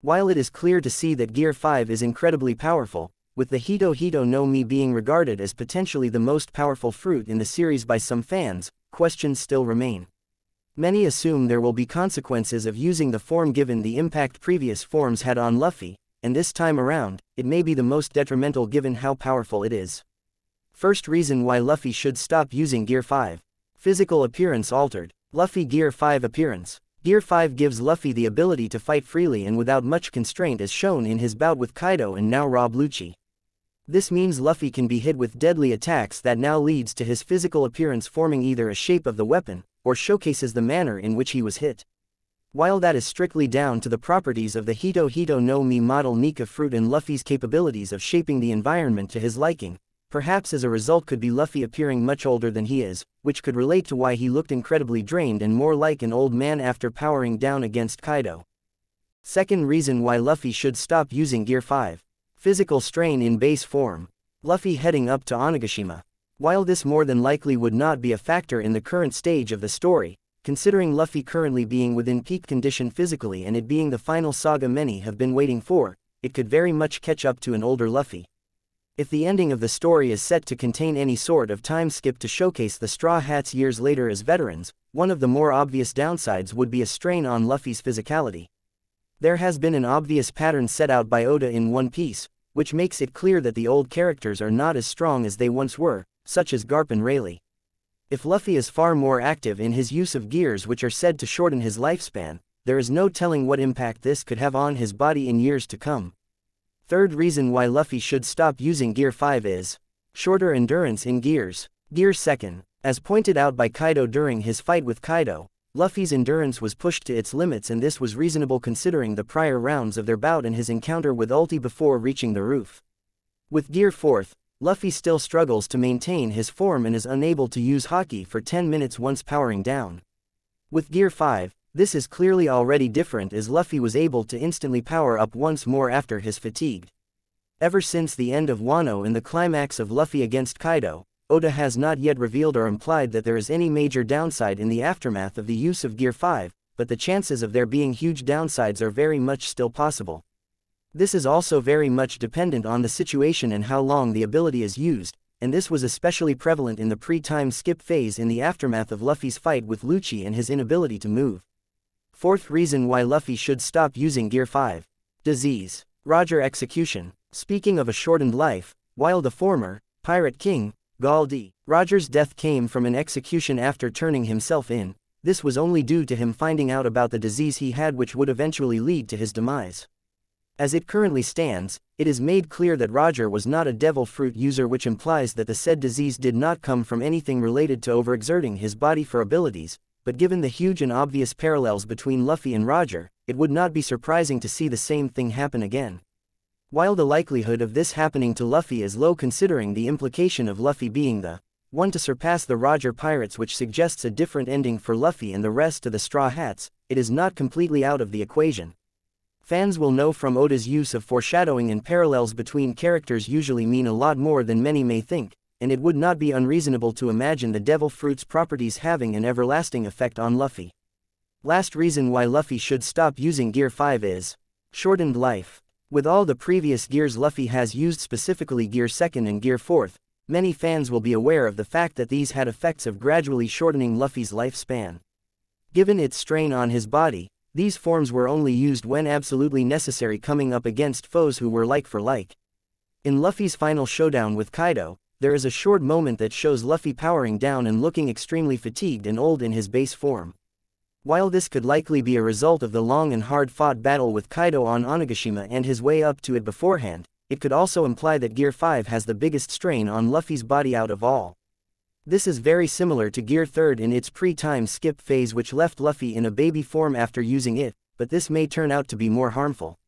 While it is clear to see that Gear 5 is incredibly powerful, with the Hito Hito no Mi being regarded as potentially the most powerful fruit in the series by some fans, questions still remain. Many assume there will be consequences of using the form given the impact previous forms had on Luffy, and this time around, it may be the most detrimental given how powerful it is. First reason why Luffy should stop using Gear 5. Physical appearance altered. Luffy Gear 5 appearance. Gear 5 gives Luffy the ability to fight freely and without much constraint as shown in his bout with Kaido and now Rob Lucci. This means Luffy can be hit with deadly attacks that now leads to his physical appearance forming either a shape of the weapon, or showcases the manner in which he was hit. While that is strictly down to the properties of the Hito Hito no Mi model Nika fruit and Luffy's capabilities of shaping the environment to his liking, perhaps as a result could be Luffy appearing much older than he is, which could relate to why he looked incredibly drained and more like an old man after powering down against Kaido. Second reason why Luffy should stop using Gear 5. Physical strain in base form. Luffy heading up to Onigashima. While this more than likely would not be a factor in the current stage of the story, considering Luffy currently being within peak condition physically and it being the final saga many have been waiting for, it could very much catch up to an older Luffy. If the ending of the story is set to contain any sort of time skip to showcase the Straw Hats years later as veterans, one of the more obvious downsides would be a strain on Luffy's physicality. There has been an obvious pattern set out by Oda in One Piece, which makes it clear that the old characters are not as strong as they once were, such as Garp and Rayleigh. If Luffy is far more active in his use of gears which are said to shorten his lifespan, there is no telling what impact this could have on his body in years to come. Third reason why Luffy should stop using Gear 5 is shorter endurance in gears. Gear 2. As pointed out by Kaido during his fight with Kaido, Luffy's endurance was pushed to its limits and this was reasonable considering the prior rounds of their bout and his encounter with Ulti before reaching the roof. With Gear 4, Luffy still struggles to maintain his form and is unable to use Haki for 10 minutes once powering down. With Gear 5, this is clearly already different as Luffy was able to instantly power up once more after his fatigue. Ever since the end of Wano and the climax of Luffy against Kaido, Oda has not yet revealed or implied that there is any major downside in the aftermath of the use of Gear 5, but the chances of there being huge downsides are very much still possible. This is also very much dependent on the situation and how long the ability is used, and this was especially prevalent in the pre-time skip phase in the aftermath of Luffy's fight with Lucci and his inability to move. Fourth reason why Luffy should stop using Gear 5. Disease. Roger execution. Speaking of a shortened life, while the former, Pirate King, Gall D. Roger's death came from an execution after turning himself in, this was only due to him finding out about the disease he had which would eventually lead to his demise. As it currently stands, it is made clear that Roger was not a devil fruit user, which implies that the said disease did not come from anything related to overexerting his body for abilities, but given the huge and obvious parallels between Luffy and Roger, it would not be surprising to see the same thing happen again. While the likelihood of this happening to Luffy is low considering the implication of Luffy being the one to surpass the Roger Pirates, which suggests a different ending for Luffy and the rest of the Straw Hats, it is not completely out of the equation. Fans will know from Oda's use of foreshadowing and parallels between characters usually mean a lot more than many may think, and it would not be unreasonable to imagine the devil fruit's properties having an everlasting effect on Luffy. Last reason why Luffy should stop using Gear 5 is shortened life. With all the previous gears Luffy has used, specifically Gear 2 and Gear 4, many fans will be aware of the fact that these had effects of gradually shortening Luffy's lifespan. Given its strain on his body, these forms were only used when absolutely necessary, coming up against foes who were like for like. In Luffy's final showdown with Kaido, there is a short moment that shows Luffy powering down and looking extremely fatigued and old in his base form. While this could likely be a result of the long and hard-fought battle with Kaido on Onigashima and his way up to it beforehand, it could also imply that Gear 5 has the biggest strain on Luffy's body out of all. This is very similar to Gear 3 in its pre-time skip phase, which left Luffy in a baby form after using it, but this may turn out to be more harmful.